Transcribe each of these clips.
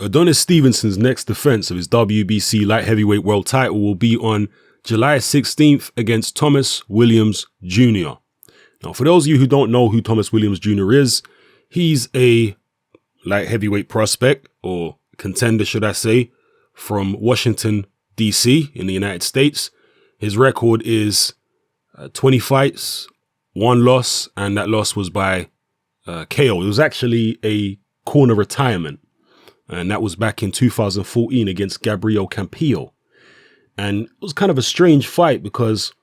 Adonis Stevenson's next defense of his WBC light heavyweight world title will be on July 16th against Thomas Williams Jr. Now, for those of you who don't know who Thomas Williams Jr. is, he's a light heavyweight prospect, or contender, should I say, from Washington, D.C. in the United States. His record is 20 fights, 1 loss, and that loss was by KO. It was actually a corner retirement, and that was back in 2014 against Gabriel Campillo. And it was kind of a strange fight because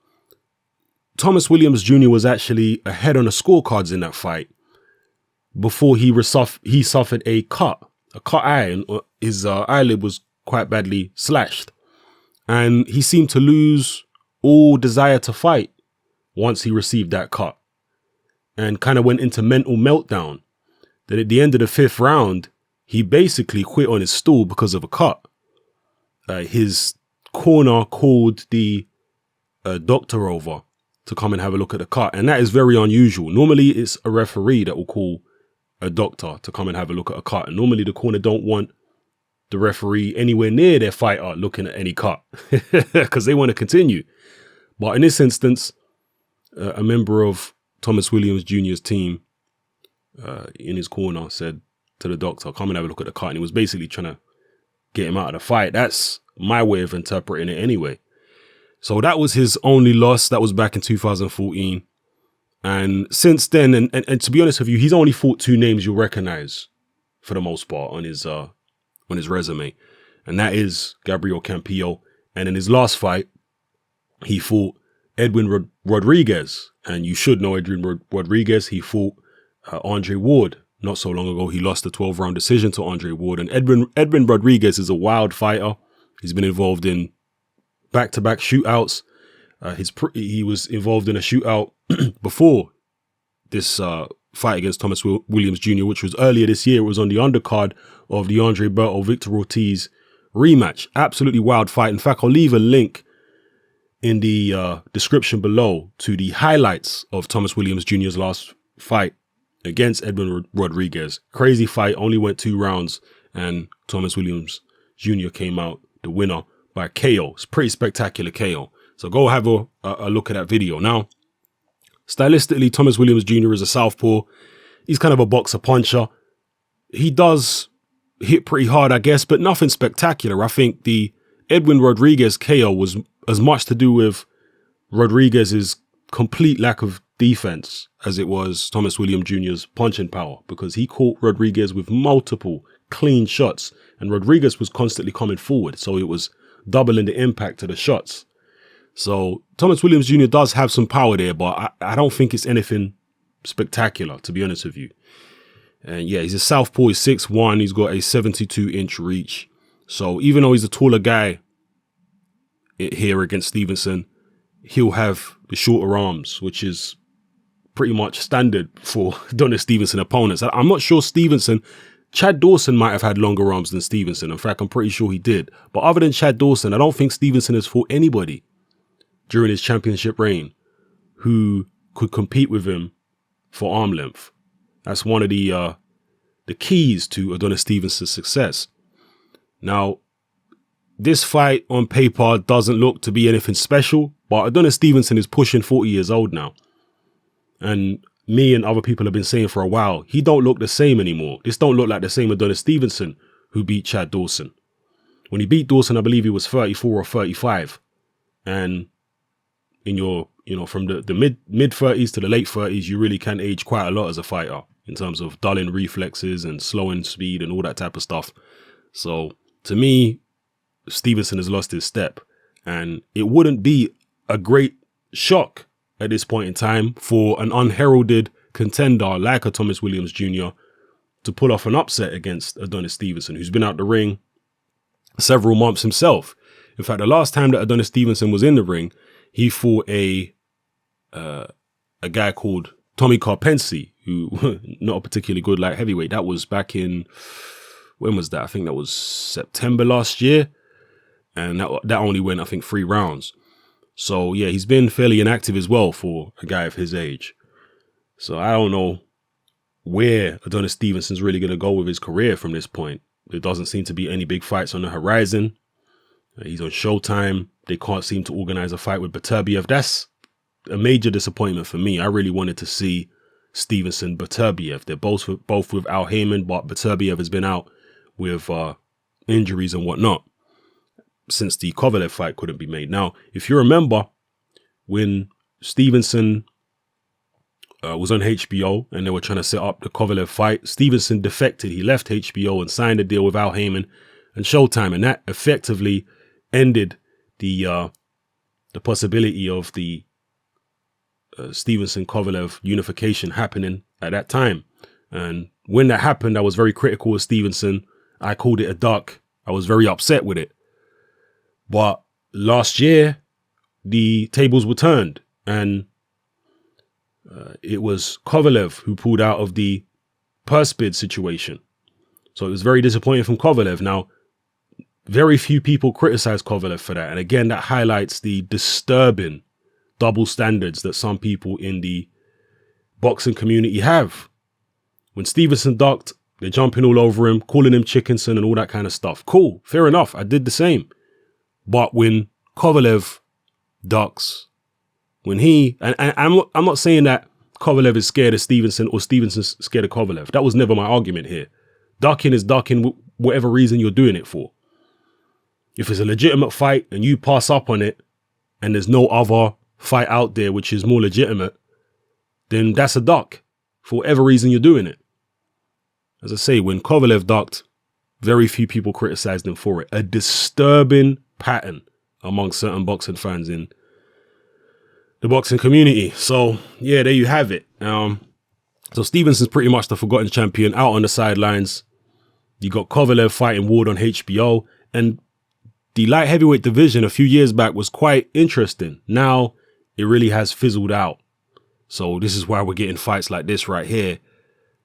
Thomas Williams Jr. was actually ahead on the scorecards in that fight before he suffered a cut eye, and his eyelid was quite badly slashed. And he seemed to lose all desire to fight once he received that cut and kind of went into mental meltdown. Then at the end of the 5th round, he basically quit on his stool because of a cut. His corner called the doctor over to come and have a look at the cut. And that is very unusual. Normally it's a referee that will call a doctor to come and have a look at a cut. And normally the corner don't want the referee anywhere near their fighter looking at any cut because they want to continue. But in this instance, a member of Thomas Williams Jr.'s team in his corner said to the doctor, come and have a look at the cut. And he was basically trying to get him out of the fight. That's my way of interpreting it anyway. So that was his only loss. That was back in 2014. And since then, and to be honest with you, he's only fought 2 names you'll recognize for the most part on his resume. And that is Gabriel Campillo. And in his last fight, he fought Edwin Rodriguez. And you should know Edwin Rodriguez. He fought Andre Ward not so long ago. He lost a 12-round decision to Andre Ward. And Edwin Rodriguez is a wild fighter. He's been involved in back-to-back shootouts. He was involved in a shootout before this fight against Thomas Williams Jr., which was earlier this year. It was on the undercard of the Andre Berto Victor Ortiz rematch. Absolutely wild fight. In fact, I'll leave a link in the description below to the highlights of Thomas Williams Jr.'s last fight against Edwin Rodriguez. Crazy fight, only went 2 rounds, and Thomas Williams Jr. came out the winner by KO. It's pretty spectacular KO. So go have a look at that video. Now, stylistically, Thomas Williams Jr. is a southpaw. He's kind of a boxer puncher. He does hit pretty hard, I guess, but nothing spectacular. I think the Edwin Rodriguez KO was as much to do with Rodriguez's complete lack of defense as it was Thomas Williams Jr.'s punching power, because he caught Rodriguez with multiple clean shots and Rodriguez was constantly coming forward. So it was doubling the impact of the shots. So Thomas Williams Jr. does have some power there, but I don't think it's anything spectacular, to be honest with you. And yeah, he's a southpaw. He's 6'1". He's got a 72-inch reach. So even though he's a taller guy here against Stevenson, he'll have the shorter arms, which is pretty much standard for Adonis Stevenson opponents. I'm not sure Chad Dawson might have had longer arms than Stevenson. In fact, I'm pretty sure he did. But other than Chad Dawson, I don't think Stevenson has fought anybody during his championship reign who could compete with him for arm length. That's one of the keys to Adonis Stevenson's success. Now, this fight on paper doesn't look to be anything special, but Adonis Stevenson is pushing 40 years old now. And me and other people have been saying for a while, he don't look the same anymore. This don't look like the same Adonis Stevenson who beat Chad Dawson. When he beat Dawson, I believe he was 34 or 35. And in your, from the mid 30s to the late 30s, you really can age quite a lot as a fighter in terms of dulling reflexes and slowing speed and all that type of stuff. So to me, Stevenson has lost his step, and it wouldn't be a great shock at this point in time for an unheralded contender like a Thomas Williams Jr. to pull off an upset against Adonis Stevenson, who's been out the ring several months himself. In fact, the last time that Adonis Stevenson was in the ring, he fought a guy called Tommy Karpensi, who not a particularly good light heavyweight. That was back in, when was that? I think that was September last year. And that only went, I think, 3 rounds. So, yeah, he's been fairly inactive as well for a guy of his age. So I don't know where Adonis Stevenson's really going to go with his career from this point. There doesn't seem to be any big fights on the horizon. He's on Showtime. They can't seem to organize a fight with Beterbiev. That's a major disappointment for me. I really wanted to see Stevenson, Beterbiev. They're both with Al Heyman, but Beterbiev has been out with injuries and whatnot since the Kovalev fight couldn't be made. Now, if you remember, when Stevenson was on HBO and they were trying to set up the Kovalev fight, Stevenson defected. He left HBO and signed a deal with Al Heyman and Showtime, and that effectively ended the possibility of the Stevenson-Kovalev unification happening at that time. And when that happened, I was very critical of Stevenson. I called it a duck. I was very upset with it. But last year, the tables were turned, and it was Kovalev who pulled out of the purse bid situation. So it was very disappointing from Kovalev. Now, very few people criticize Kovalev for that. And again, that highlights the disturbing double standards that some people in the boxing community have. When Stevenson ducked, they're jumping all over him, calling him Chickenson and all that kind of stuff. Cool, fair enough. I did the same. But when Kovalev ducks, when he, and I'm not saying that Kovalev is scared of Stevenson or Stevenson's scared of Kovalev. That was never my argument here. Ducking is ducking, whatever reason you're doing it for. If it's a legitimate fight and you pass up on it and there's no other fight out there which is more legitimate, then that's a duck for whatever reason you're doing it. As I say, when Kovalev ducked, very few people criticized him for it. A disturbing pattern among certain boxing fans in the boxing community. So yeah, there you have it. So Stevenson's pretty much the forgotten champion, out on the sidelines. You got Kovalev fighting Ward on HBO, and the light heavyweight division a few years back was quite interesting. Now it really has fizzled out. So this is why we're getting fights like this right here.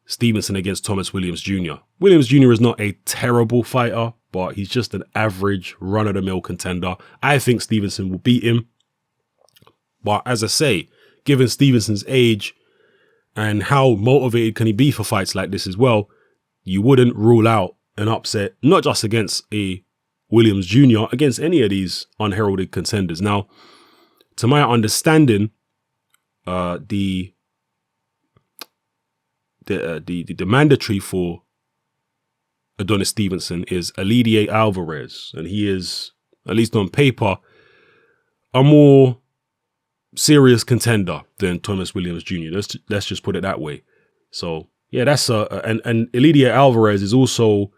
Stevenson against Thomas Williams Jr. Williams Jr. is not a terrible fighter, but he's just an average run-of-the-mill contender. I think Stevenson will beat him. But as I say, given Stevenson's age and how motivated can he be for fights like this as well, you wouldn't rule out an upset, not just against a Williams Jr., against any of these unheralded contenders. Now, to my understanding, the mandatory for Adonis Stevenson is Alidier Alvarez, and he is, at least on paper, a more serious contender than Thomas Williams Jr. Let's just put it that way. So yeah, that's and Alidier Alvarez is also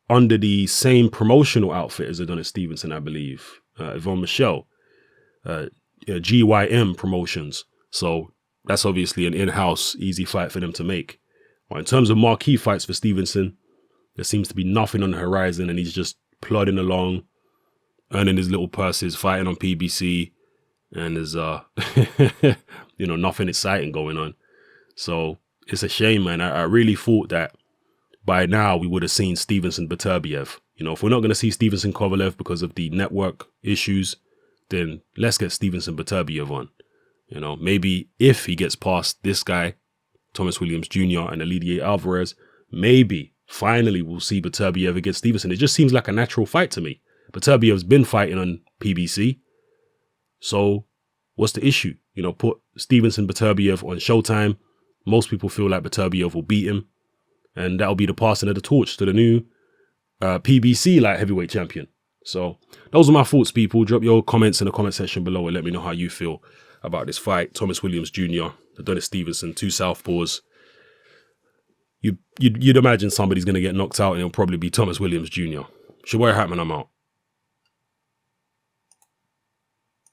under the same promotional outfit as Adonis Stevenson, I believe. Yvonne Michelle, GYM Promotions. So that's obviously an in-house easy fight for them to make. Well, in terms of marquee fights for Stevenson, there seems to be nothing on the horizon, and he's just plodding along, earning his little purses, fighting on PBC, and there's nothing exciting going on. So it's a shame, man. I really thought that by now we would have seen Stevenson Beterbiev. If we're not going to see Stevenson Kovalev because of the network issues, then let's get Stevenson Beterbiev on. Maybe if he gets past this guy, Thomas Williams Jr. and Alidier Alvarez, maybe finally we'll see Beterbiev against Stevenson. It just seems like a natural fight to me. Beterbiev's been fighting on PBC. So what's the issue? Put Stevenson Beterbiev on Showtime. Most people feel like Beterbiev will beat him, and that'll be the passing of the torch to the new PBC light heavyweight champion. So those are my thoughts, people. Drop your comments in the comment section below and let me know how you feel about this fight. Thomas Williams Jr., Adonis Stevenson, two southpaws. You'd imagine somebody's going to get knocked out, and it'll probably be Thomas Williams Jr. It's your boy Hatman, I'm out.